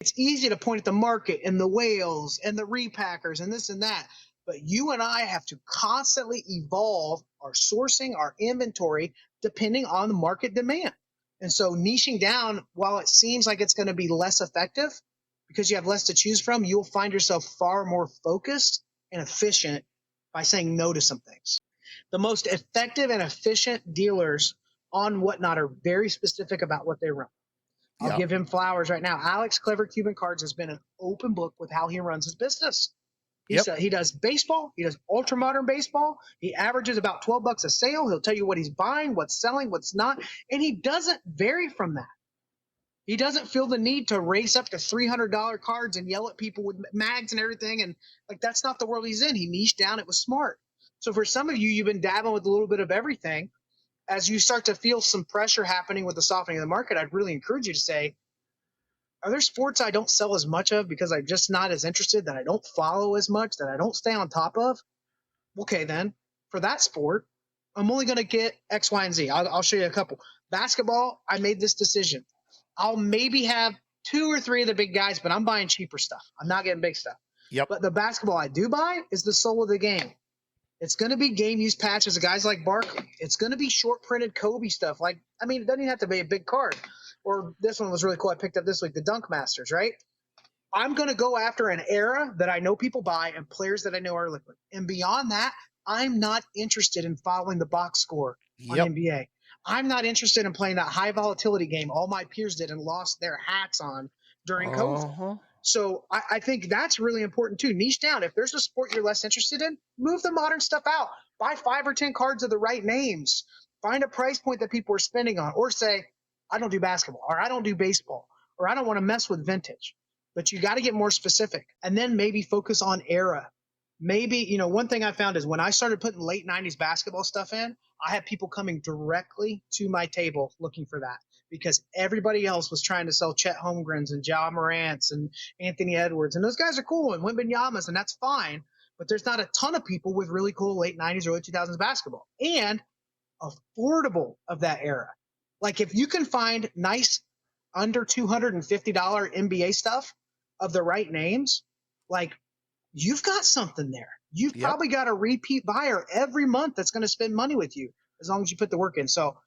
It's easy to point at the market and the whales and the repackers and this and that. But you and I have to constantly evolve our sourcing, our inventory, depending on the market demand. And so niching down, while it seems like it's going to be less effective because you have less to choose from, you'll find yourself far more focused and efficient by saying no to some things. The most effective and efficient dealers on Whatnot are very specific about what they run. I'll Yep. give him flowers right now. Alex Clever Cuban Cards has been an open book with how he runs his business. Yep. He does baseball. He does ultra modern baseball. He averages about $12 a sale. He'll tell you what he's buying, what's selling, what's not, and he doesn't vary from that. He doesn't feel the need to race up to $300 cards and yell at people with mags and everything. And like, that's not the world he's in. He niched down. It was smart. So for some of you, you've been dabbling with a little bit of everything. As you start to feel some pressure happening with the softening of the market, I'd really encourage you to say, are there sports I don't sell as much of because I'm just not as interested, that I don't follow as much, that I don't stay on top of? Okay, then for that sport, I'm only going to get X, Y, and Z. I'll show you a couple. Basketball, I made this decision. I'll maybe have two or three of the big guys, but I'm buying cheaper stuff. I'm not getting big stuff. Yep. But the basketball I do buy is the soul of the game. It's going to be game use patches of guys like Barkley. It's going to be short printed Kobe stuff. Like, I mean, it doesn't even have to be a big card. Or this one was really cool. I picked up this week, the Dunk Masters, right? I'm going to go after an era that I know people buy and players that I know are liquid. And beyond that, I'm not interested in following the box score on Yep. NBA. I'm not interested in playing that high volatility game all my peers did and lost their hats on during COVID. Uh-huh. So I think that's really important too. Niche down. If there's a sport you're less interested in, move the modern stuff out. Buy 5 or 10 cards of the right names. Find a price point that people are spending on, or say, I don't do basketball, or I don't do baseball, or I don't want to mess with vintage. But you got to get more specific, and then maybe focus on era. Maybe, one thing I found is when I started putting late 90s basketball stuff in, I had people coming directly to my table looking for that, because everybody else was trying to sell Chet Holmgrens and Ja Morants and Anthony Edwards. And those guys are cool, and Wembanyama's, and that's fine. But there's not a ton of people with really cool late 90s, early 2000s basketball. And affordable of that era. Like, if you can find nice under $250 NBA stuff of the right names, like, you've got something there. You've Yep. probably got a repeat buyer every month that's going to spend money with you as long as you put the work in. So